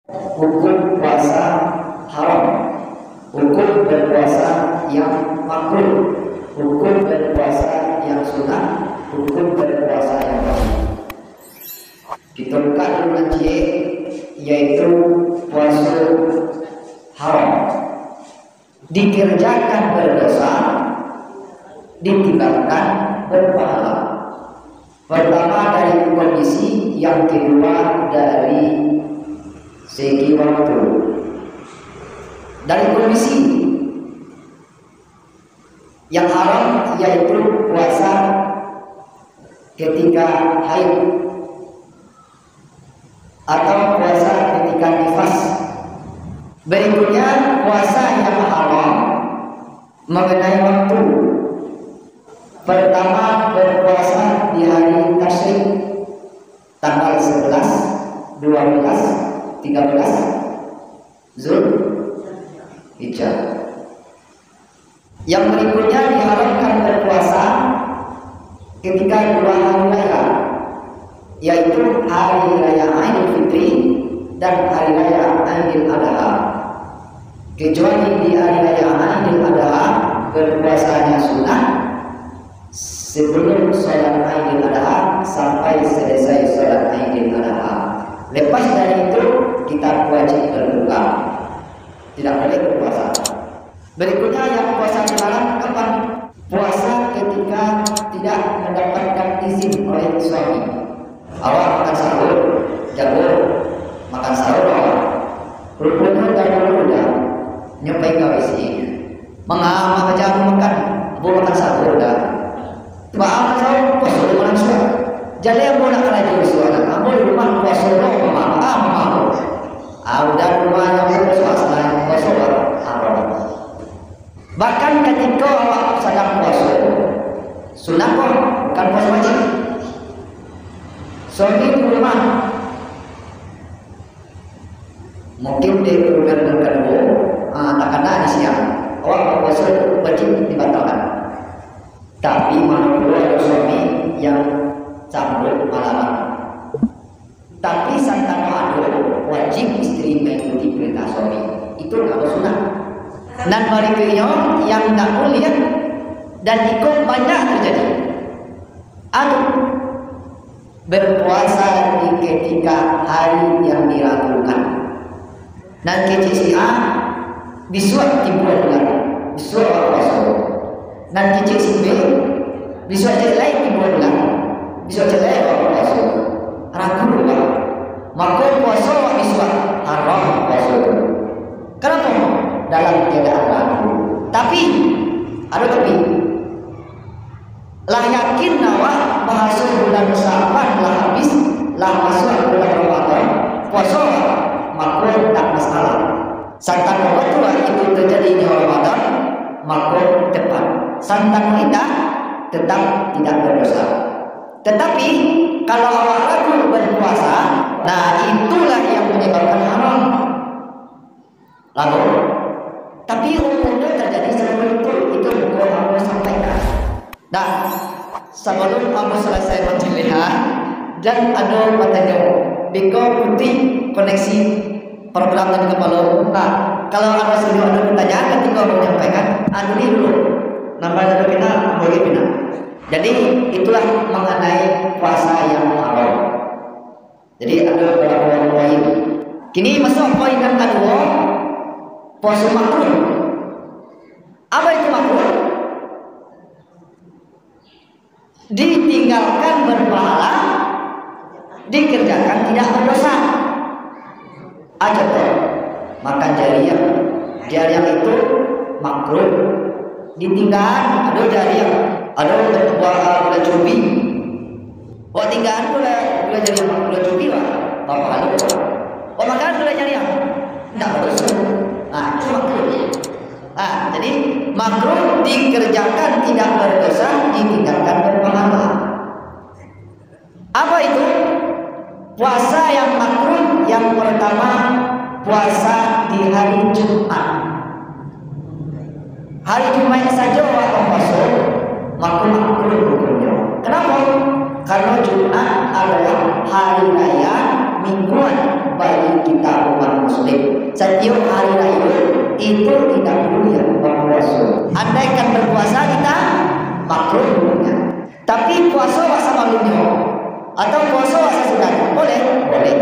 hukum puasa haram, hukum berpuasa yang makruh, hukum berpuasa yang sunnah, hukum berpuasa yang wajib. Kita buka dulu nanti, yaitu puasa haram. Dikerjakan berdosa, ditinggalkan berpahala. Pertama dari kondisi, yang kedua dari segi waktu. Dari kondisi yang haram yaitu puasa ketika haid atau puasa ketika nifas. Berikutnya puasa yang haram mengenai waktu. Pertama berpuasa di hari tasyrik tanggal 11, 12, 13 Zulhijjah. Yang berikutnya diharamkan berpuasa ketika dua hari raya, yaitu hari raya Idul Fitri dan hari raya Idul Adha. Kecuali di hari raya Idul Adha berpuasanya sunnah sebelum sholat Idul Adha sampai selesai sholat Idul Adha. Lepas dari itu kita wajib berbuka, tidak boleh berpuasa. Berikutnya yang puasa dilarang kapan? Puasa ketika tidak mendapatkan izin oleh suami. Awak makan sahur, jago makan sahur awak. Rupanya dari udah nyampai ke WC. Mengapa aja makan? Mau makan sahur dah. Maaf sahur puasa di mana sudah? Jadi yang mau nak lagi suara. Kamu di rumah puasa lo mau? Udah rumahnya puasa puasa haram. Bahkan ketika awak sedang puasa sunnah kok, bukan puasa wajib. Suami di rumah mungkin di program kedua tak kena di siang, awak puasa wajib dibatalkan. Tapi mana perlu ada suami yang cabut malam. Tapi santana ada wajib istri mengikuti perintah suami. Itu kalau sunnah. Dan berikutnya yang tak boleh dan ikut banyak terjadi. Berpuasa di ketika hari yang diragukan. Dan kecil A bisuat timbul bulan, bisuat puasa. Dan kecil B bisuat jelai timbul bulan, bisuat jelai puasa. Ragu bulan. Maka puasa bisuat haram puasa. Kenapa? Dalam keadaan ragu. Tapi ada tapi lah yakin nawa bahasa bulan Sya'ban lah habis, lah masuk bulan Ramadan puasa, maka tak masalah. Santan betul itu terjadi di Ramadan, maka tepat. Santan tidak tetap tidak berdosa. Tetapi kalau awak ragu berpuasa, nah itulah yang menyebabkan haram. Lalu tapi umumnya terjadi seperti itu bukan aku sampaikan. Nah, sebelum aku selesai menjelihat dan ada pertanyaan, biko putih koneksi program dan kepala. Nah, kalau ada pertanyaan ketika mau menyampaikan, ini dulu. Namanya kita boleh bina. Jadi itulah mengenai puasa yang haram. Jadi ada beberapa poin. Kini masuk poin yang kedua. Puasa makruh. Apa itu makruh? Ditinggalkan berpahala, dikerjakan tidak berdosa. Aja toh makan jariah. Jariah itu makruh. Ditinggalkan ada jariah, ada gula cubi. Oh tinggalkan gula jariah, gula cubi lah. Bapak ada. Oh makan gula jariah, tidak berdosa. Nah, itu makruh. Nah, jadi makruh dikerjakan tidak berdosa, ditinggalkan berpahala. Apa itu? Puasa yang makruh yang pertama puasa di hari Jumat. Hari Jumat saja waktu puasa makruh hukumnya. Kenapa? Karena Jumat adalah hari raya mingguan bagi kita umat setiap hari raya itu tidak boleh berpuasa. Andaikan berpuasa kita makruh hukumnya. Tapi puasa masa malunya atau puasa masa sudahnya boleh? Boleh.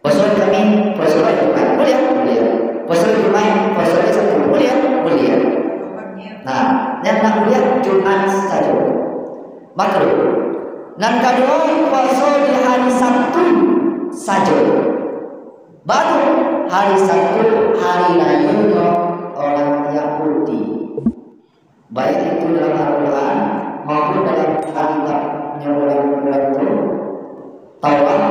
Puasa kami, puasa Jumat boleh? Boleh. Puasa Jumat, puasa Sabtu boleh? Boleh. Nah, yang nak boleh Jumat saja. Makruh. Dan kedua puasa di hari Sabtu saja. Baru hari Sabtu hari raya orang Yahudi. Baik itu dalam Al-Quran maupun dalam kitab-kitabnya orang-orang itu Taurat.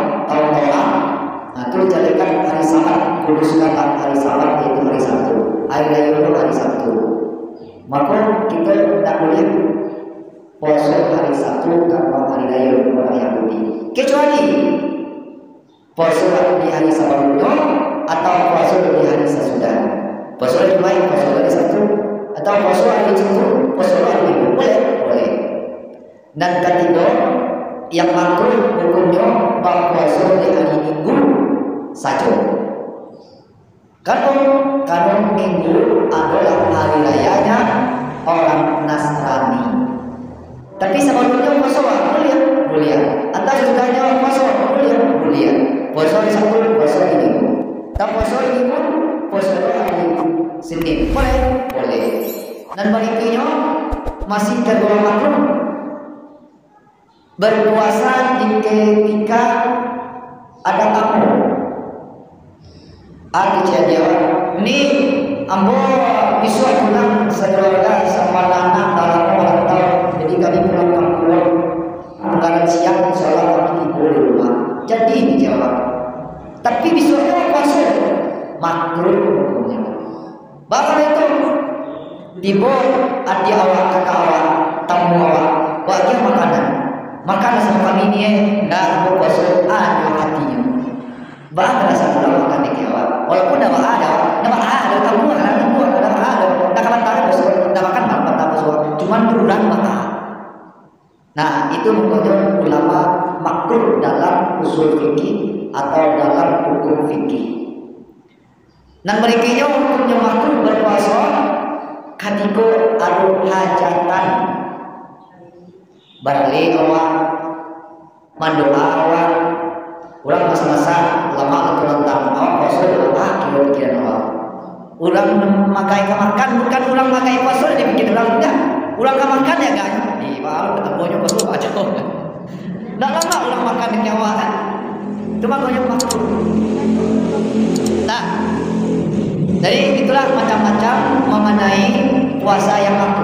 Nah, itu dijadikan hari Sabat, kuduskanlah hari Sabat yaitu hari Sabtu. Hari raya hari Sabtu. Maka kita tidak boleh puasa hari Sabtu karena hari raya orang Yahudi. Kecuali puasa di hari sebelumnya atau puasa di hari sesudah. Puasa di Jumat, puasa hari Sabtu, atau puasa hari Jumat, puasa hari Minggu boleh. Dan ketiga yang makruh hukumnya puasa di hari Minggu saja. Karena Minggu adalah hari rayanya orang Nasrani. Tapi sebelumnya puasa boleh. Atau sesudahnya puasa boleh. Puasa hari Sabtu, puasa hari Minggu. Tak puasa hari Minggu, puasa hari Senin boleh. Dan berikutnya masih tergolong makruh berpuasa ketika ada tamu. Kejadian ini ambo bisa pulang sekeluarga sama anak dalam orang tahun. Jadi kami pulang kampung anggaran siang, insyaallah kami tidur di rumah. Jadi dijawab. Tapi besoknya puasa makruh hukumnya. Bahkan itu dibawa adik awak, kakak awak, tamu awak, bagi makanan sama kami ni dah puasa ada hatinya. Bahkan rasa pulang makan di awak. Walaupun dah ada tamu ada kalah tahu besok dah makan malam tamu semua. Cuman kurang makan. Nah, itu menunjukkan ulama makruh dalam usul fikih atau dalam hukum fikih. Dan berikutnya hukumnya makruh berpuasa ketika ada hajatan. Barangkali awak mandoa awak orang masa-masa lama atau tentang awak puasa kira pikiran awak. Orang makai makan bukan orang makai puasa dia bikin orang enggak. Orang makan ya kan. Baru ketemunya baru aja. Nggak lama orang makan di awak kan. Cuma banyak makruh. Nah, jadi itulah macam-macam mengenai puasa yang makruh.